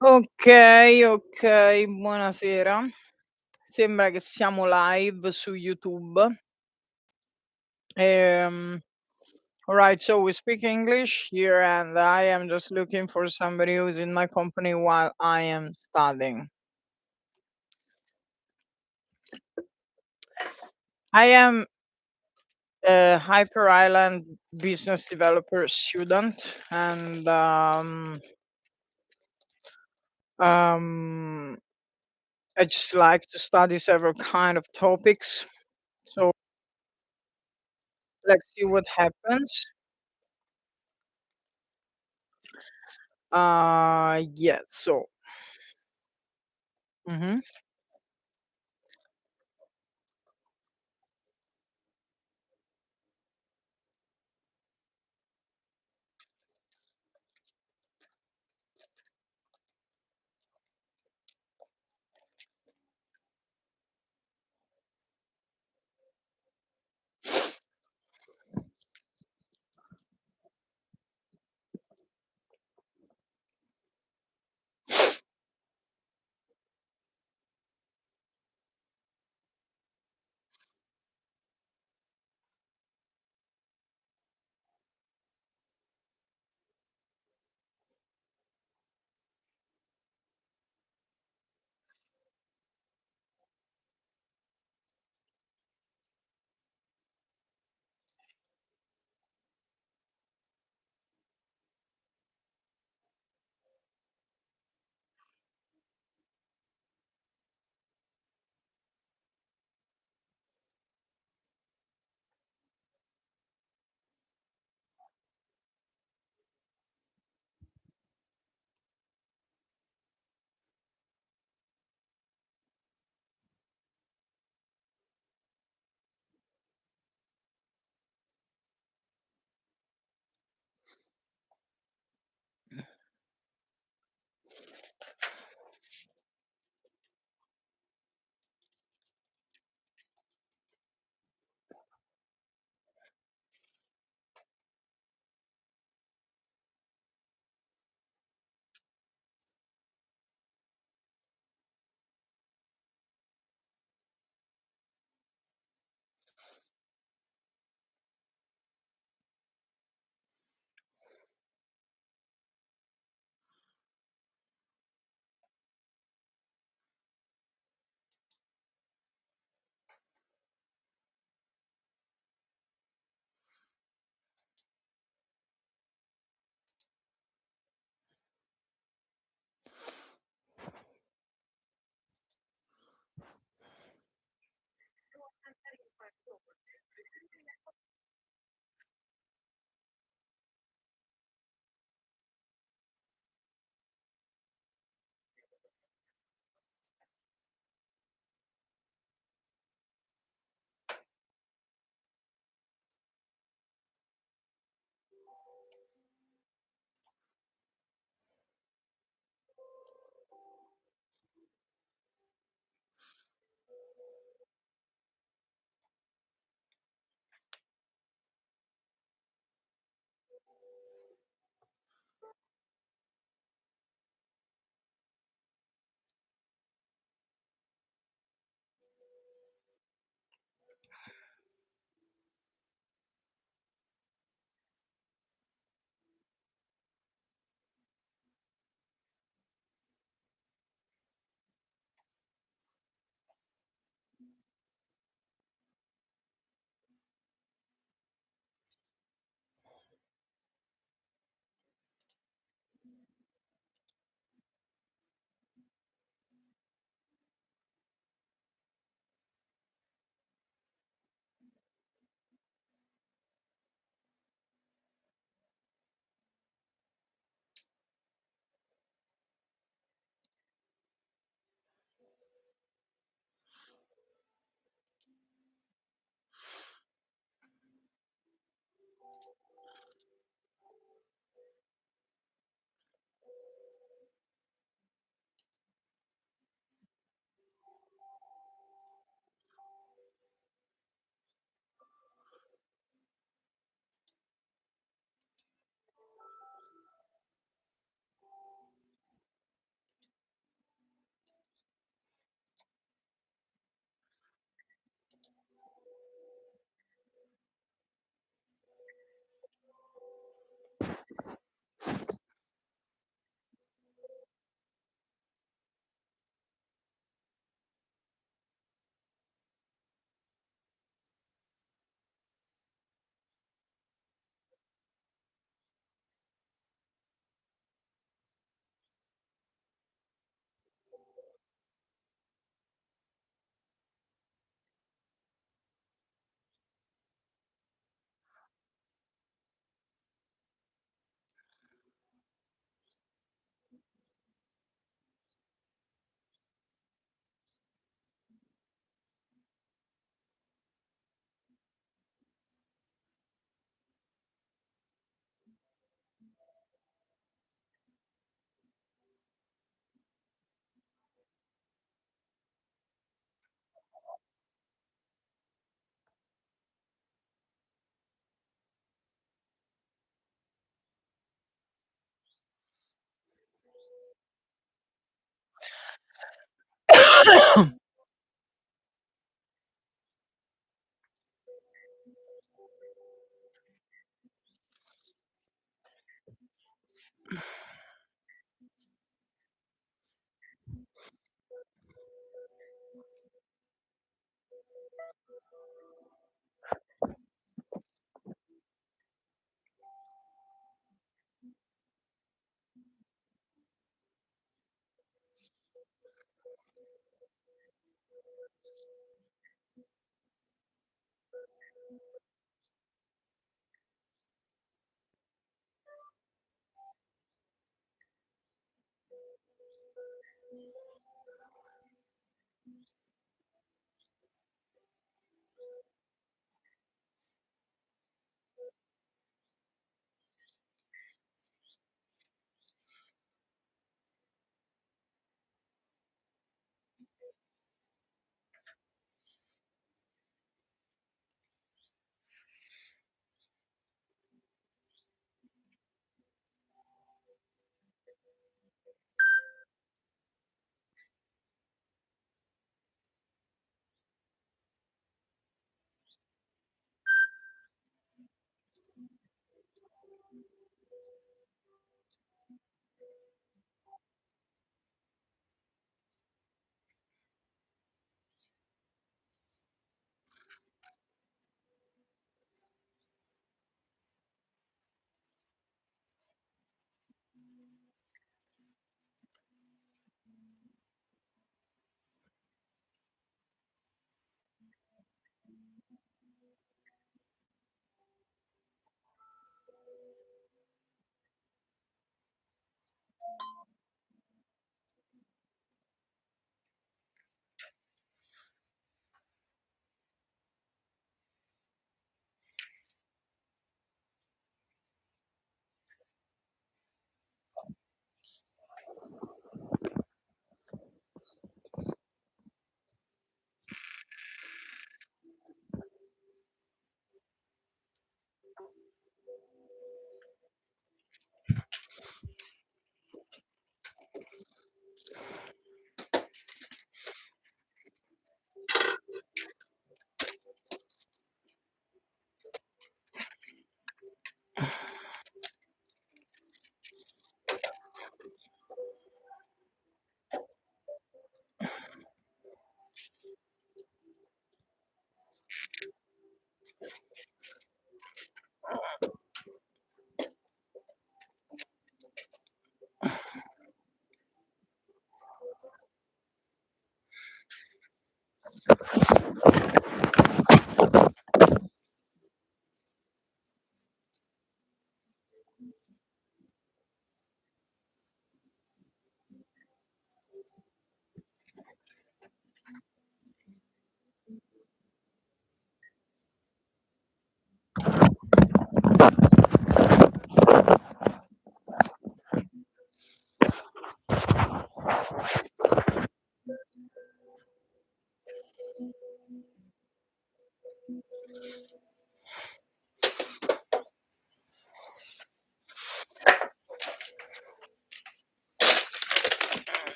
Okay, okay, buonasera. Sembra che siamo live su YouTube. Ehm, alright, so we speak English here, and I am just looking for somebody who's in my company while I am studying. I am a Hyper Island business developer student, and um, I just like to study several kind of topics. So let's see what happens. Yeah. So. Mhm.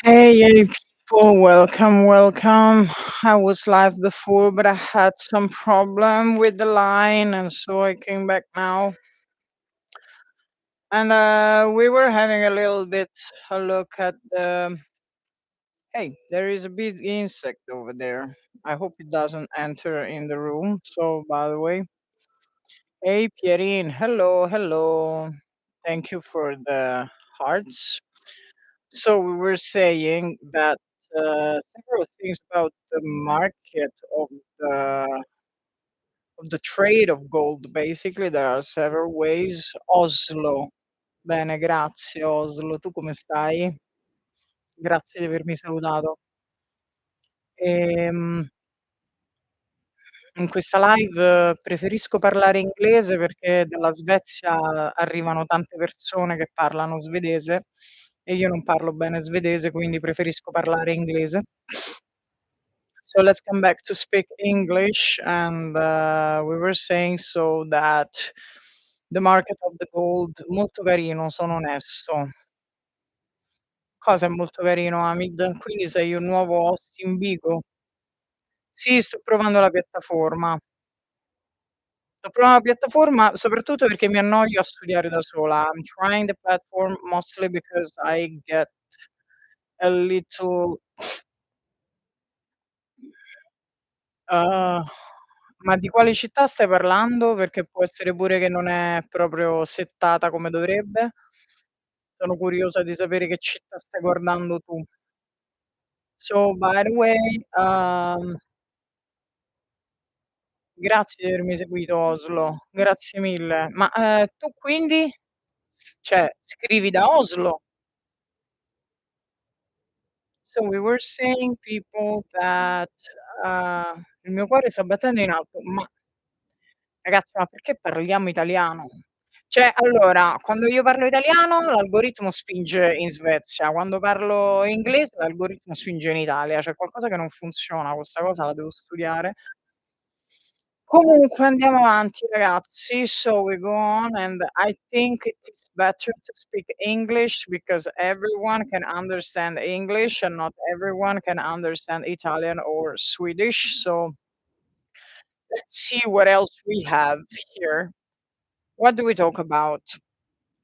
Hey, people, welcome, welcome. I was live before, but I had some problem with the line, and so I came back now. And we were having a little bit a look at the. Hey, there is a big insect over there. I hope it doesn't enter in the room. So, by the way, hey, Pierin, hello, hello. Thank you for the hearts. So we were saying that several things about the market of the of the trade of gold. Basically, there are several ways. Oslo. Bene, grazie Oslo. Tu come stai? Grazie di avermi salutato. Ehm, In questa live preferisco parlare inglese perché dalla Svezia arrivano tante persone che parlano svedese e io non parlo bene svedese, quindi preferisco parlare inglese. So let's come back to speak English, and we were saying so that the market of the gold, molto carino, sono onesto. Cosa è molto carino, Hamid? Quindi sei un nuovo host in Bigo? Sì, sto provando la piattaforma. Sto provando la piattaforma soprattutto perché mi annoio a studiare da sola. I'm trying the platform mostly because I get a little uhm, ma di quale città stai parlando? Perché può essere pure che non è proprio settata come dovrebbe. Sono curiosa di sapere che città stai guardando tu. So by the way, grazie di avermi seguito Oslo, grazie mille. Ma, tu quindi cioè scrivi da Oslo? So we were saying people that il mio cuore sta battendo in alto, ma ragazzi, ma perché parliamo italiano? Cioè, allora, quando io parlo italiano l'algoritmo spinge in Svezia, quando parlo inglese l'algoritmo spinge in Italia. C'è qualcosa che non funziona, questa cosa la devo studiare. Comunque andiamo avanti ragazzi. So we go on, and I think it is better to speak English because everyone can understand English and not everyone can understand Italian or Swedish. So let's see what else we have here. What do we talk about?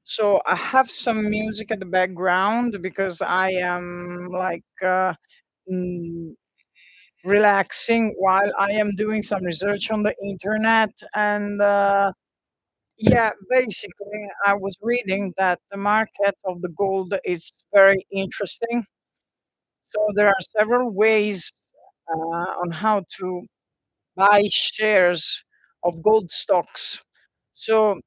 So I have some music at the background because I am like mm, relaxing while I am doing some research on the internet. And yeah, basically, I was reading that the market of the gold is very interesting. So there are several ways on how to buy shares of gold stocks. So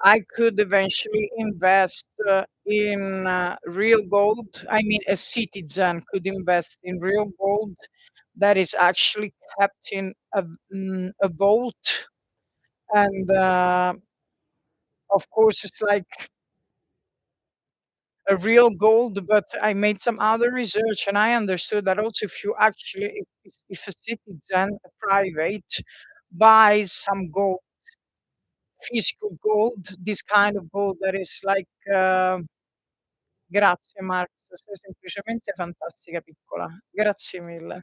I could eventually invest in real gold. I mean, a citizen could invest in real gold that is actually kept in a vault. And of course, it's like a real gold, but I made some other research and I understood that also if you actually, if a citizen, a private, buys some gold, physical gold, this kind of gold that is like grazie Marx, sei semplicemente fantastica piccola. Grazie mille.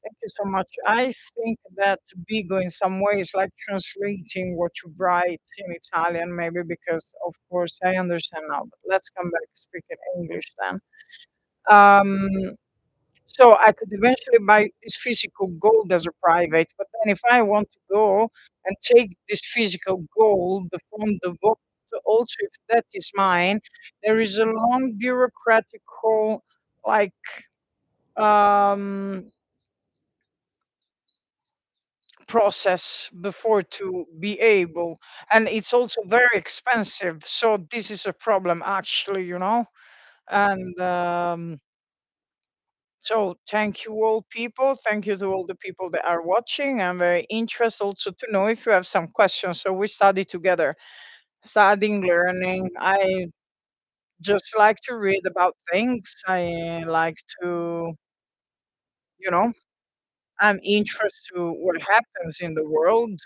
Thank you so much. I think that Bigo in some way is like translating what you write in Italian, maybe because of course I understand now. But let's come back to speaking English then. Um, so I could eventually buy this physical gold as a private, but then if I want to go and take this physical gold from the vault, also if that is mine, there is a long bureaucratical like um process before to be able, and it's also very expensive, so this is a problem actually, and so thank you all people, thank you to all the people that are watching. I'm very interested also to know if you have some questions, so we study together, studying, learning. I just like to read about things, I like to, you know I'm interested to what happens in the world,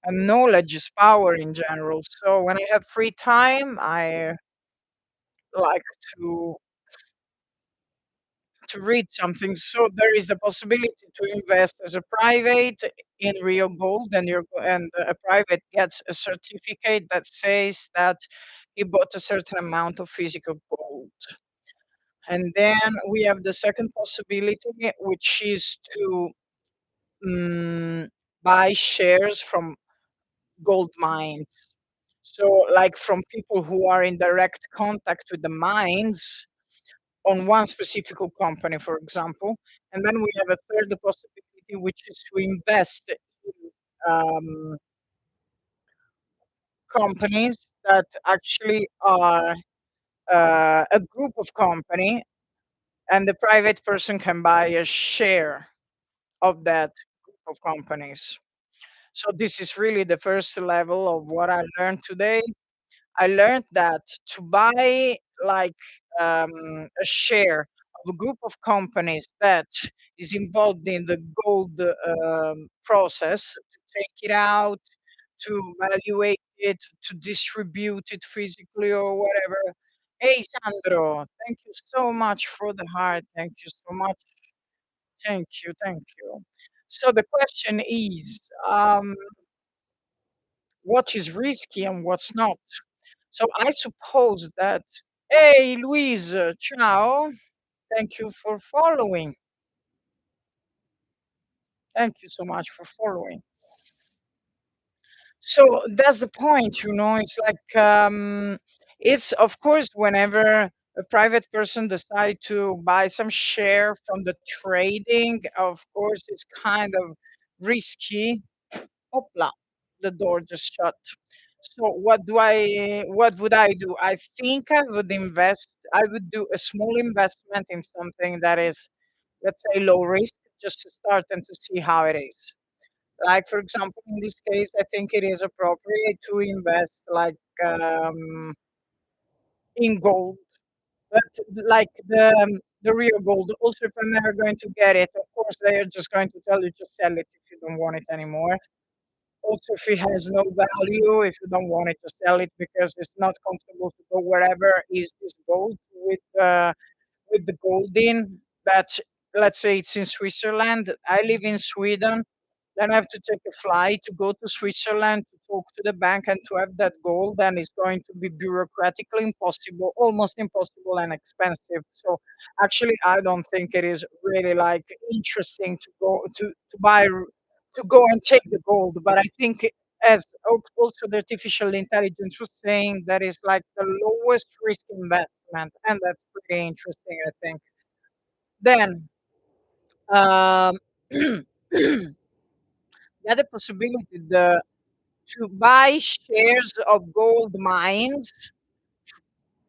and knowledge is power in general. So when I have free time, I like to read something. So there is a possibility to invest as a private in real gold, and a private gets a certificate that says that he bought a certain amount of physical gold. And then we have the second possibility, which is to mm, buy shares from gold mines. So, like from people who are in direct contact with the mines, on one specific company, for example. And then we have a third possibility, which is to invest in companies that actually are a group of company, and the private person can buy a share of that group of companies. So this is really the first level of what I learned today. I learned that to buy like a share of a group of companies that is involved in the gold process, to take it out, to evaluate it, to distribute it physically or whatever. Hey, Sandro, thank you so much for the heart. Thank you so much. Thank you. Thank you. So the question is, what is risky and what's not? So I suppose that, hey, Louise, ciao. Thank you for following. Thank you so much for following. So that's the point, you know. It's like it's of course whenever a private person decide to buy some share from the trading, of course it's kind of risky. Hopla, the door just shut. So what would I do? I think I would invest, I would do a small investment in something that is, let's say, low risk, just to start and to see how it is. Like, for example, in this case, I think it is appropriate to invest like in gold, but like the real gold. Also, if I'm never going to get it, of course, they are just going to tell you to sell it if you don't want it anymore. Also, if it has no value, if you don't want it, to sell it because it's not comfortable to go wherever is this gold with the gold in that, let's say it's in Switzerland. I live in Sweden. Then I have to take a flight to go to Switzerland to talk to the bank and to have that gold, and it's going to be bureaucratically impossible, almost impossible and expensive. So actually, I don't think it is really like interesting to go to buy to go and take the gold. But I think as also the artificial intelligence was saying, that is like the lowest risk investment, and that's pretty interesting, I think. Then um, the other possibility, to buy shares of gold mines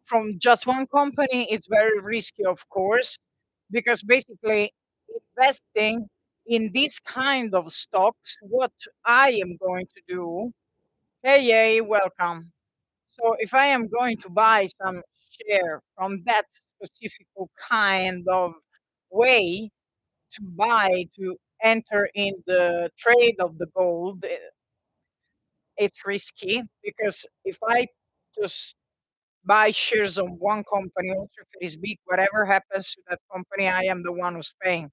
from just one company is very risky, of course, because basically investing in this kind of stocks, what I am going to do, hey, hey, welcome. So if I am going to buy some share from that specific kind of way to buy, to enter in the trade of the gold, it's risky because if I just buy shares of one company, also if it is big, whatever happens to that company, I am the one who's paying.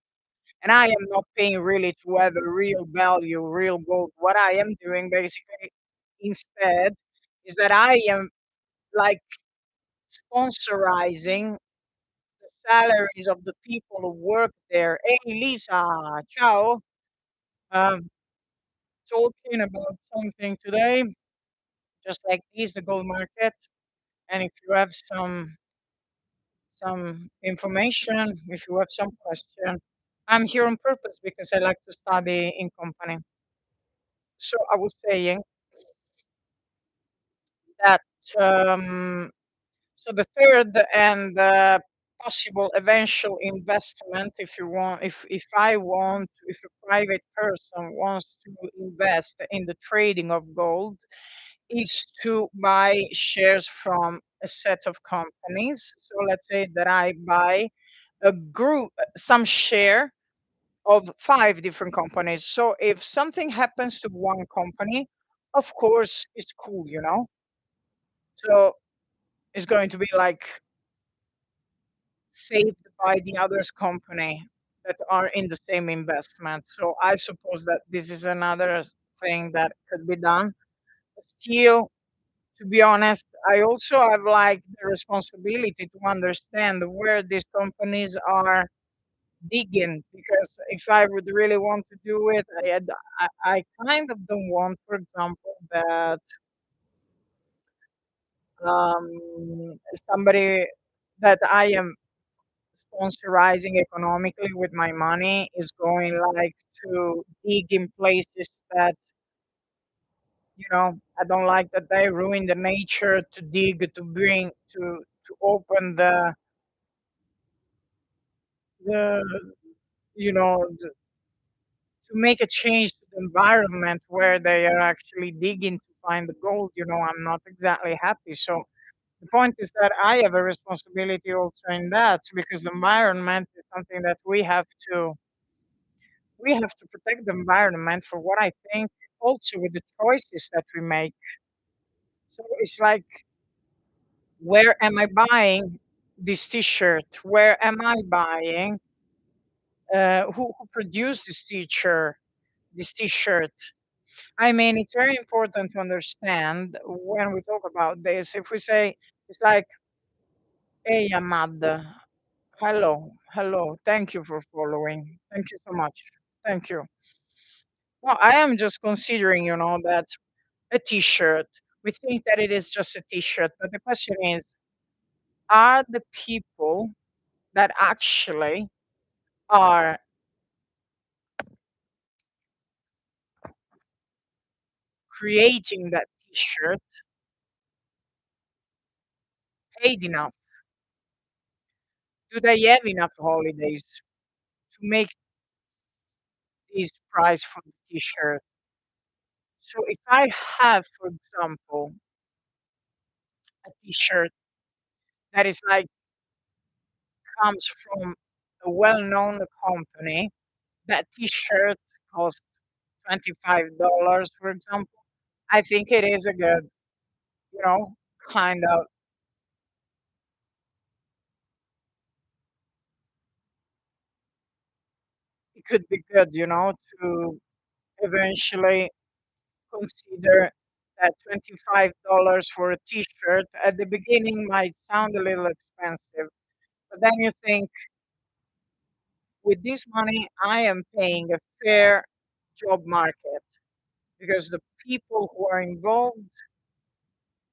And I am not paying really to have a real value, real gold. What I am doing basically instead is that I am like sponsorizing the salaries of the people who work there. Hey, Lisa, ciao. Um, Talking about something today, just like this, the gold market. And if you have some information, if you have some question, I'm here on purpose because I like to study in company. So I was saying that um, so the third and possible eventual investment, if you want, if I want, if a private person wants to invest in the trading of gold, is to buy shares from a set of companies. So let's say that I buy a group, some share of five different companies. So if something happens to one company, of course it's cool, you know. So it's going to be like saved by the others company that are in the same investment. So I suppose that this is another thing that could be done. Still, to be honest, I also have like the responsibility to understand where these companies are digging, because if I would really want to do it, I kind of don't want, for example, that somebody that I am sponsorizing economically with my money is going like to dig in places that, I don't like, that they ruin the nature to dig, to bring, to open the you know the, to make a change to the environment where they are actually digging to find the gold. I'm not exactly happy. So the point is that I have a responsibility also in that, because the environment is something that we have to protect the environment for what I think, also with the choices that we make. So it's like, where am I buying this T-shirt? Where am I buying? Who produced this T-shirt? This T-shirt. I mean, it's very important to understand when we talk about this. If we say, it's like, "Hey, Ahmad, hello, hello. Thank you for following. Thank you so much. Thank you." Well, I am just considering, that a T-shirt. We think that it is just a T-shirt, but the question is, are the people that actually are creating that T-shirt paid enough? Do they have enough holidays to make this price for the T-shirt? So if I have, for example, a T-shirt that is like, comes from a well-known company, that T-shirt costs $25, for example. I think it is a good, you know, kind of, it could be good, to eventually consider that $25 for a T-shirt at the beginning might sound a little expensive, but then you think, with this money, I am paying a fair job market, because the people who are involved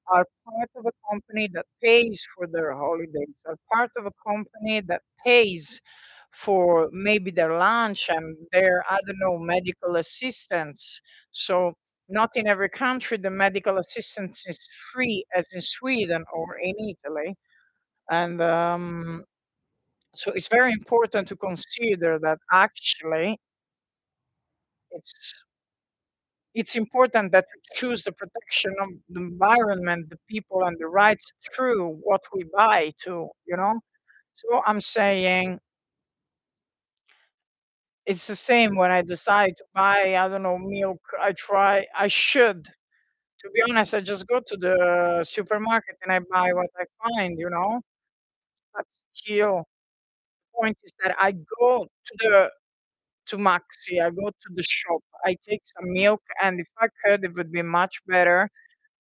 are part of a company that pays for their holidays, are part of a company that pays for maybe their lunch and their, I don't know, medical assistance. So, not in every country the medical assistance is free, as in Sweden or in Italy. And so, it's very important to consider that actually it's it's important that we choose the protection of the environment, the people, and the rights through what we buy too. So I'm saying it's the same when I decide to buy, I don't know, milk. I should, to be honest, I just go to the supermarket and I buy what I find. But still, the point is that I go to Maxi, I go to the shop, I take some milk, and if I could, it would be much better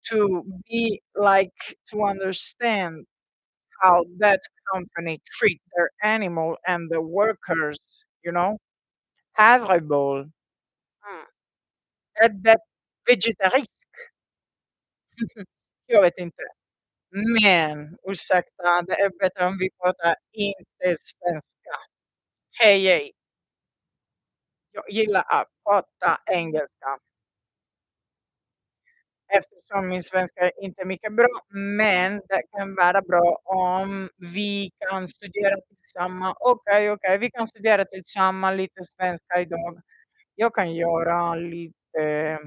to be like, to understand how that company treat their animal and the workers, you know? Terrible. Mm. Är vegetarisk? Jag vet inte. Men ursäkta, det är bättre om vi pratar inte svenska. Hej, hej. Jag gillar att prata engelska, eftersom min svenska är inte mycket bra, men det kan vara bra om vi kan studera tillsammans. Okej, vi kan studera tillsammans lite svenska idag. Jag kan göra lite.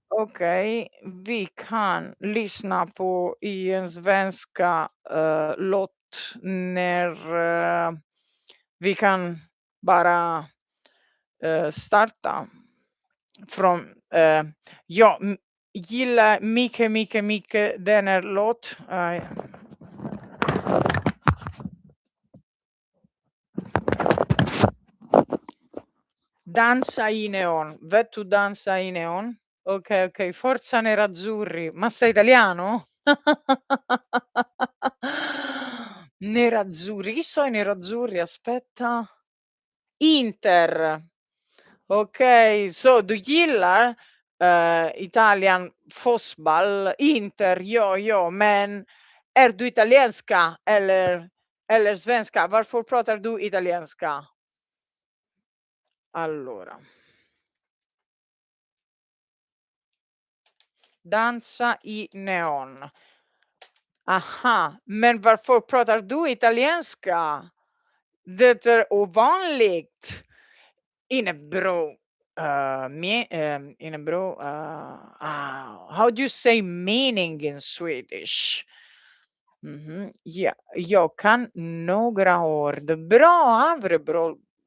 Okej, vi kan lyssna på en svenska, låt när, vi kan bara, starta från, jag gillar mycket, mycket, mycket den här låt. Danza i neon. Vet tu Danza i neon? Okay, forza nerazzurri. Ma sei italiano? Nerazzurri, chi so' i nerazzurri? Aspetta. Inter. Okay, so du gillar, Italian fotboll, Inter, ja, ja, men är du italienska eller Eller svenska. Varför pratar du italienska? Allora, dansa i neon. Aha, men varför pratar du italienska? Det är ovanligt. In a bro, in a bro, how do you say meaning in Swedish? Mhm, ja, jag kan några ord. Bra,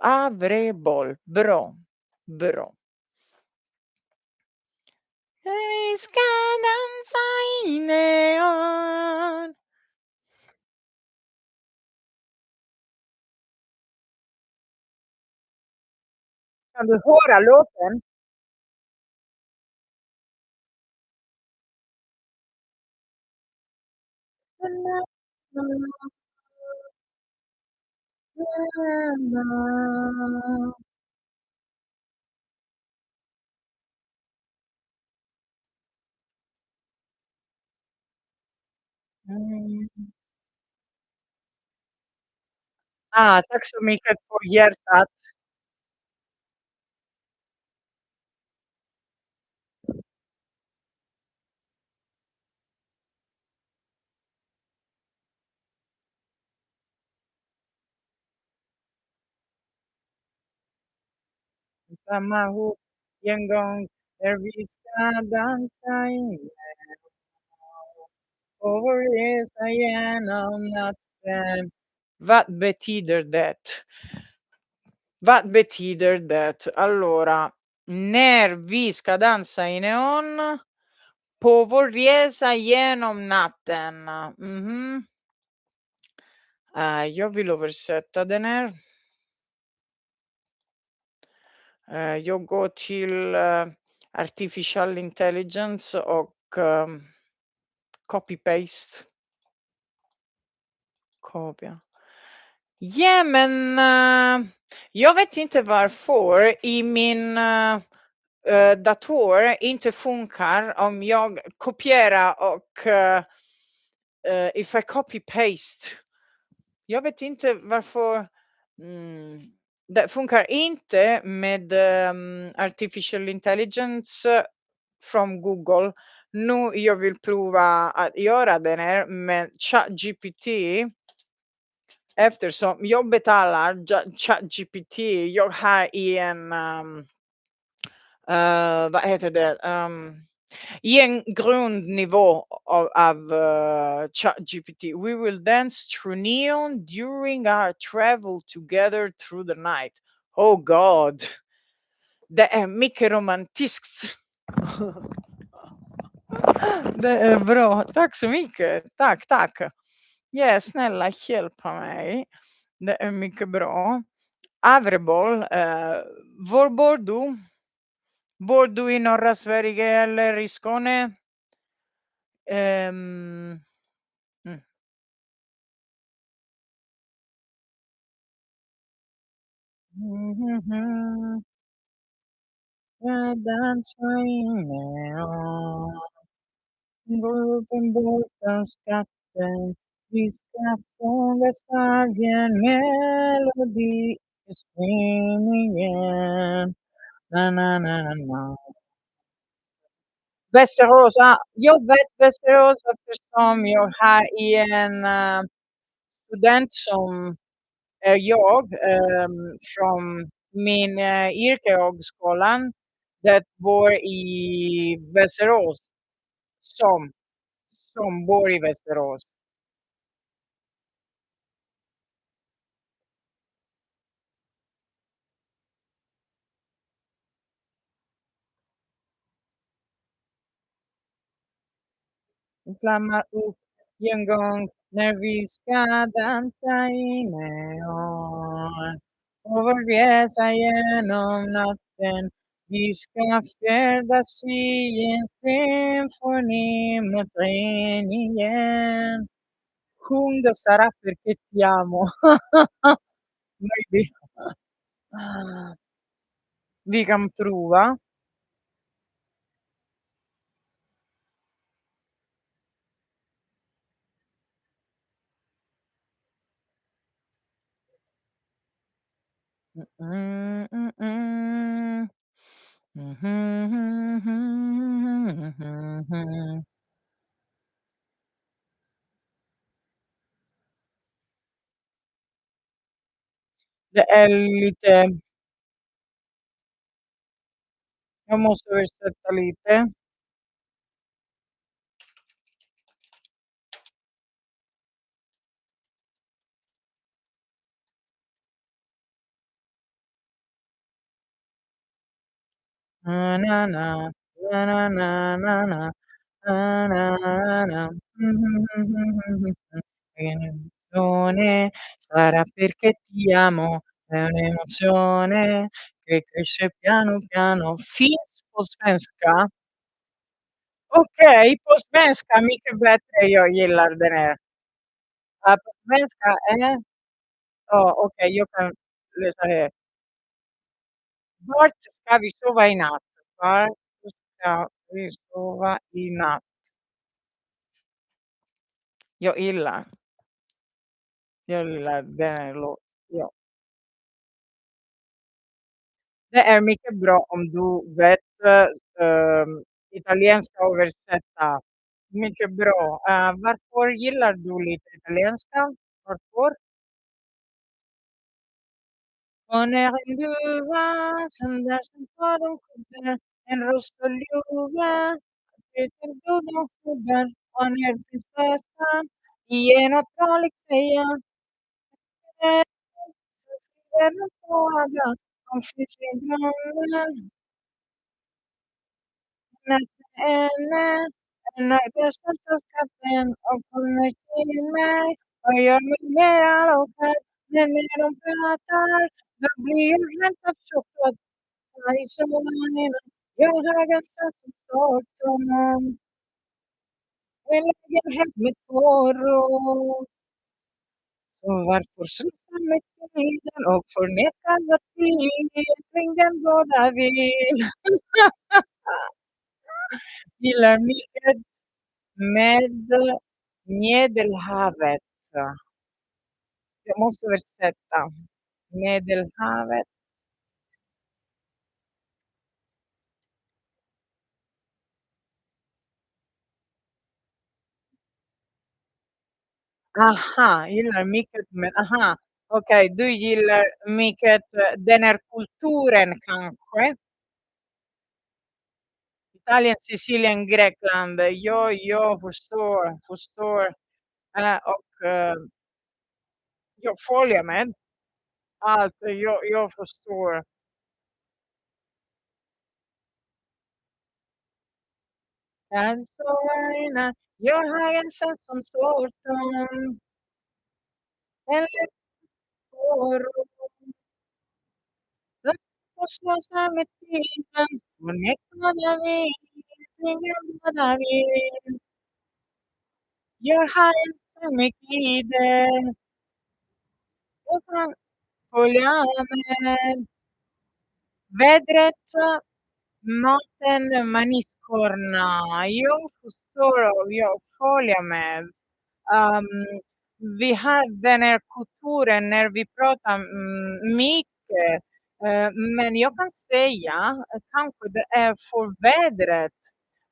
Avrebol, bra, bra. Vi ska dansa i neon. Kan du höra låten? Mm. Tack så mycket för hjärtat. Samma ihop en gång när vi ska dansa in och vår resa genom natten. Vad betyder det? Vad betyder det? Allora, när vi ska dansa i neon på vår resa genom natten. Mhm. Jag vill översätta den här. Jag går till, artificial intelligence och, copy paste, kopia. Ja, men, jag vet inte varför i min, dator inte funkar om jag kopierar och, if I copy paste. Jag vet inte varför, mm, det funkar inte med, artificial intelligence från Google. Nu jag vill prova att göra den här med ChatGPT eftersom jag betalar ChatGPT. Jag har i en, vad heter det, i en grundnivå av ChatGPT. We will dance through neon during our travel together through the night. Oh God, det är mycket romantiskt. Det är bra. Tack så mycket. Tack, tack. Ja, snälla hjälpa mig. Det är mycket bra. Avrebol, var bor du? Bor du i norra Sverige eller i Skåne? Ehm, mm. Mhm. Jag dansar inne och båten båten skatten. Vi ska fånga slagen melodi i spänningen. Na, na, na, na, na. Västerås, jag vet Västerås eftersom jag har i en student som är jag från min yrkeshögskolan det bor i Västerås som bor i Västerås. Flammar upp en gång när vi ska dansa i neon och vår resa genom natten. Vi ska färdas i en symfoni mot regn. Sjung då Sara perché ti amo. Maybe. Vi kan prova. Mh. Mh-mh-mh-mh-mh-mh-mh. The Elite, famoso Versace. Na na na, na na na na na, na na na. Un'emozione, sarà perché ti amo, è un'emozione che cresce piano piano. Finns på svenska. Okej, på svenska mycket bättre, jag gillar den här. På svenska är okej, jag kan läsa här. Vart ska vi sova i natt? Vart ska vi sova i natt? Jag gillar den här ja. Det är mycket bra om du vet, italienska och översätta. Mycket bra. Varför gillar du lite italienska? Varför? Con en duva som där som tar de skyddar en rost och luva. Peter Dodo skuggar och ner prinsessan i en otrolig säga. Så flyger de båda om sin drömmar. Natten är när den största skatten och kommer till mig och gör mig mera lockad. Men när de pratar då blir jag helt uppchockad. I solen jag har gastat som Stockholm. En lägenhet med 2 rum. Så varför slösa med tiden och förneka var tid kring den båda vill. Gillar mycket med Medelhavet. Jag måste översätta. Medelhavet. Aha, gillar mycket med aha. Okej, du gillar mycket den här kulturen kanske? Italien, Sicilien, Grekland. Jag förstår, förstår. Jag följer med allt. Jag förstår. Canzone, jag har en sån som står tom. En lätt slösa med tiden, förneka när vi ingen båda vill. Jag har inte mycket i det, jag kan följa med. Vädret, maten, maniskorna. Jag förstår och jag följer med. Um, vi har den här kulturen när vi pratar mycket. Men jag kan säga kanske det är för vädret.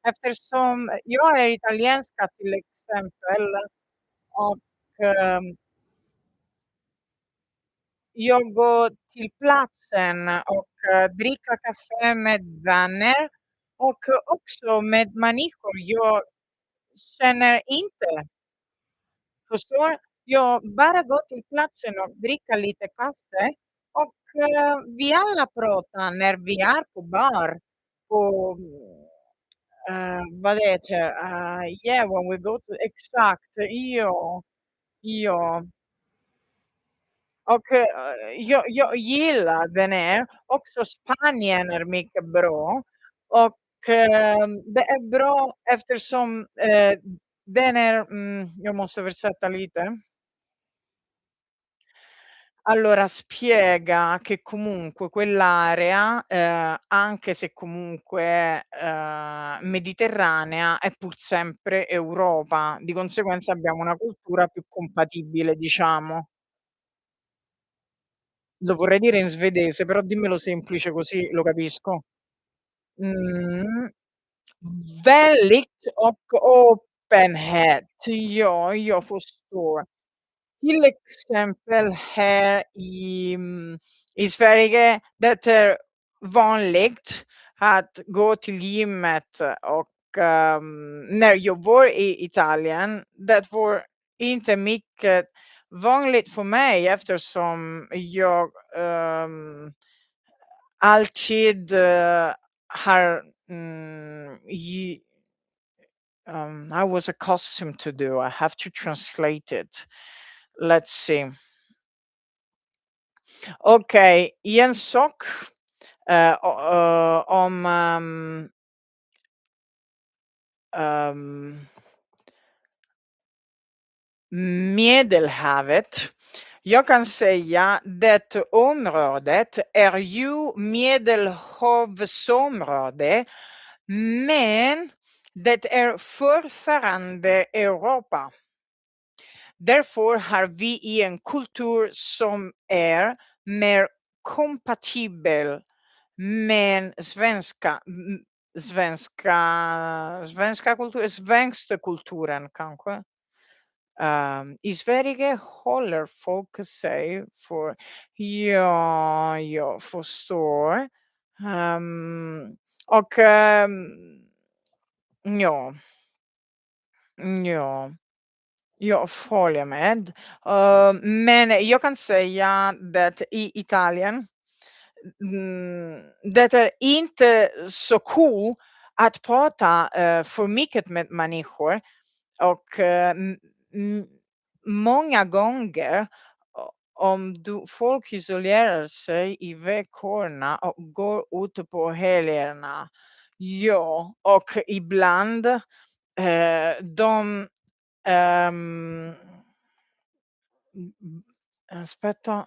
Eftersom jag är italienska till exempel och jag går till platsen och dricka kaffe med vänner och också med människor jag känner inte. Förstår? Jag bara går till platsen och dricker lite kaffe och vi alla pratar när vi är på bar. På, vad det heter, yeah, when we go to exakt, ja, ja. Och jag gillar den här. Också Spanien är mycket bra. Och det är bra eftersom den är, jag måste översätta lite. Allora spiega che comunque quell'area, anche se comunque è, mediterranea, è pur sempre Europa. Di conseguenza abbiamo una cultura più compatibile, diciamo. Lo vorrei dire in svedese, però dimmelo semplice così lo capisco. Mm. Väldigt och öppenhet. Ja, jag förstår. Till exempel här i Sverige, det är vanligt att gå till gymmet och, när jag var i Italien, det var inte mycket vanligt för mig eftersom jag, alltid, har, gi I was accustomed to do. I have to translate it. Let's see. Okej, en sak, om, ehm, Medelhavet. Jag kan säga det området är ju Medelhavsområde, men det är fortfarande Europa. Därför har vi en kultur som är mer kompatibel med svenska kulturen kanske. I Sverige håller folk sig för ja, jag förstår. Och, ja, ja. Jag följer med. Men jag kan säga det i Italien, det är inte så cool att prata, för mycket med människor och, m många gånger om folk isolerar sig i veckorna och går ute på helgerna. Ja, och ibland, de Ehm, aspetta,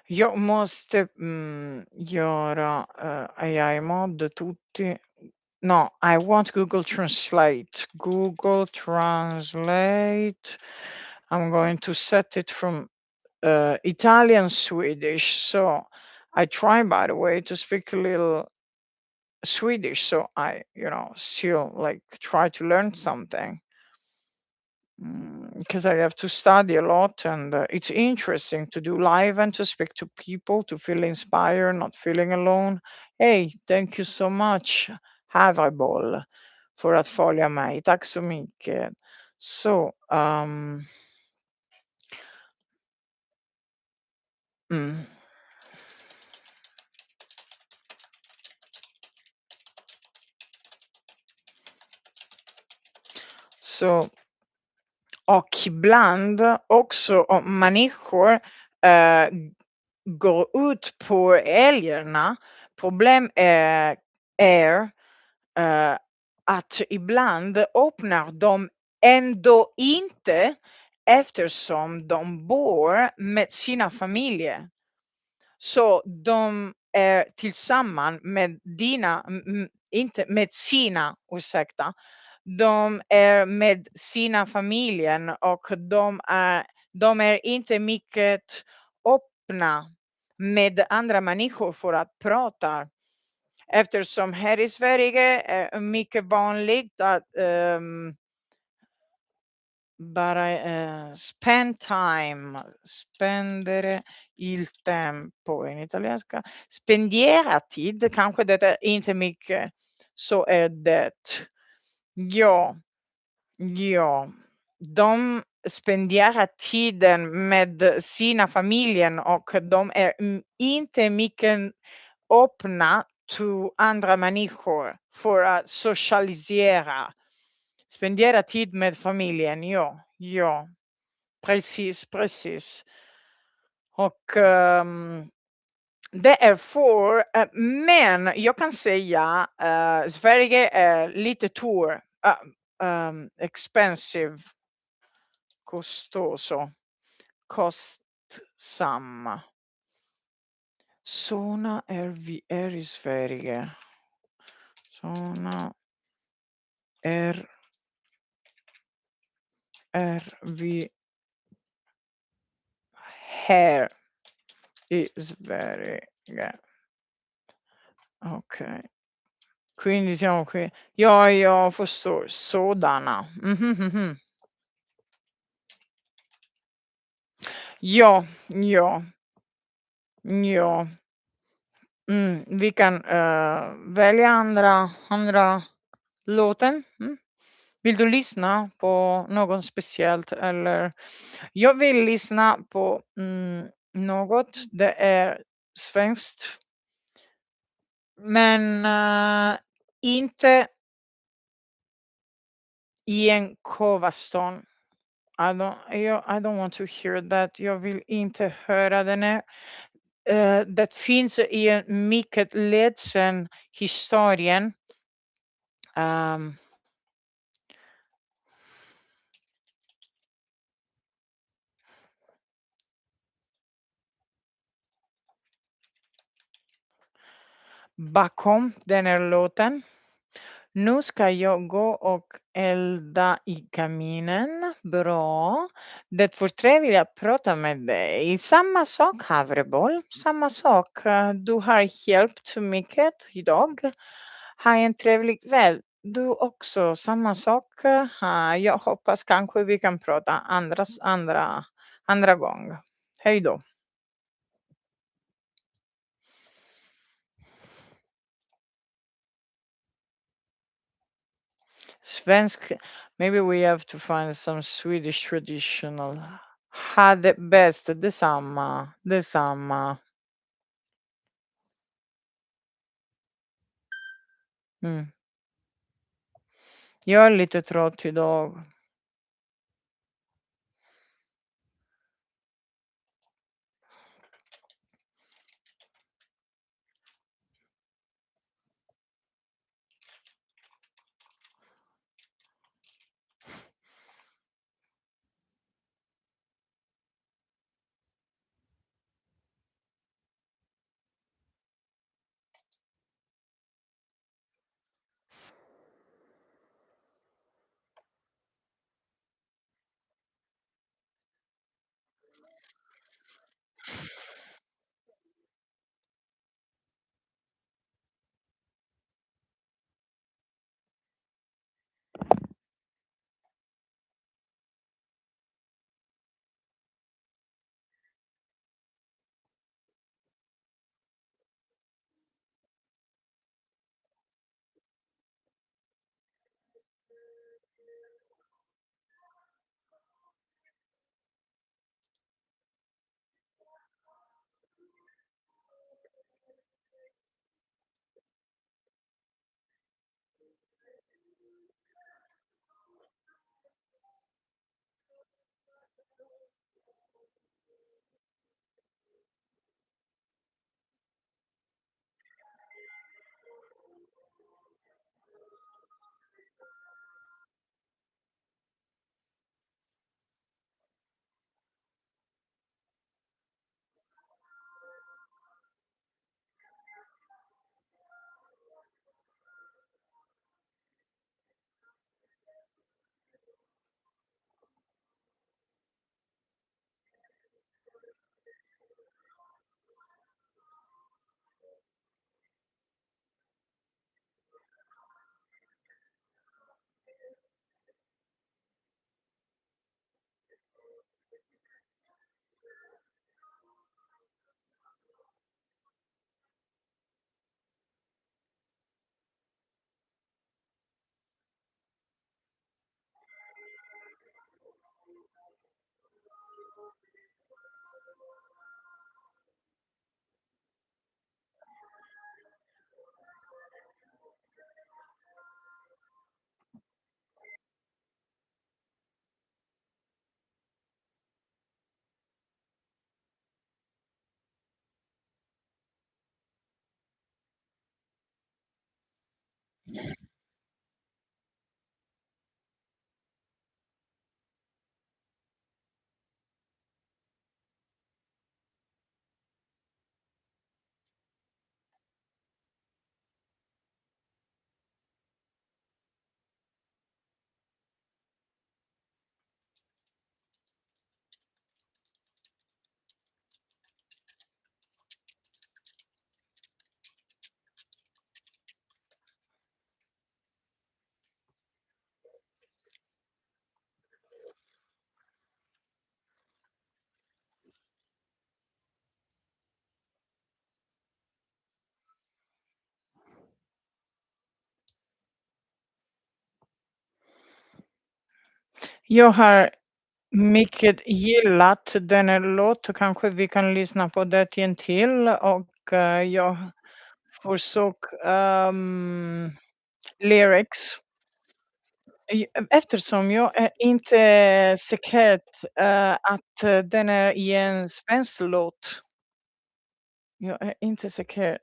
jag måste, göra, AI-mod tutti no, I want Google Translate. Google Translate. I'm going to set it from, Italian Swedish. So I try, by the way, to speak a little Swedish, so I, still like try to learn something. Because I have to study a lot, and it's interesting to do live and to speak to people, to feel inspired, not feeling alone. Hey, thank you so much, Haverboll, för att följa mig. Tack så mycket. Så, mm, så och ibland också om människor går ut på älgarna. Problem är eh, att ibland öppnar de ändå inte eftersom de bor med sina familjer. Så de är tillsammans med inte med sina, ursäkta. De är med sina familjen och de är inte mycket öppna med andra människor för att prata. Eftersom här i Sverige är mycket vanligt att, bara, spend time, spendere il tempo in italienska. Spendera tid, kanske det är inte mycket, så är det. Ja, ja. De spenderar tiden med sina familjen och de är, inte mycket öppna till andra människor för att socialisera. Spendera tid med familjen, ja, ja. Precis, precis. Och, därför, men jag kan säga, Sverige är lite tour expensive, costoso, kostsam. Såna är vi är i Sverige. Såna är RV hair is very okay. Quindi siamo qui jag förstår. Sådana. Mhm, mhm. Ja, ja, ja. Vi kan, välja andra låten. Vill du lyssna på något speciellt eller? Jag vill lyssna på, något, det är svenskt, men, inte i en coverversion. I don't want to hear that. Jag vill inte höra den här. Det finns i en mycket ledsen historien. ehm, Bakom den här låten. Nu ska jag gå och elda i kaminen. Bra. Det var trevligt att prata med dig. Samma sak Havreboll, samma sak. Du har hjälpt mycket idag. Ha en trevlig kväll. Du också, samma sak. Jag hoppas kanske vi kan prata andra gång. Hej då. Svensk, maybe we have to find some Swedish traditional. Ha det bäst, detsamma, detsamma. Mm. Jag är lite trött idag. Jag har mycket gillat den här låt, kanske vi kan lyssna på det en till och, jag försök, lyrics. Eftersom jag är inte säker, att den är i en svensk låt. Jag är inte säker.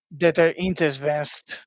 Det är inte svenskt.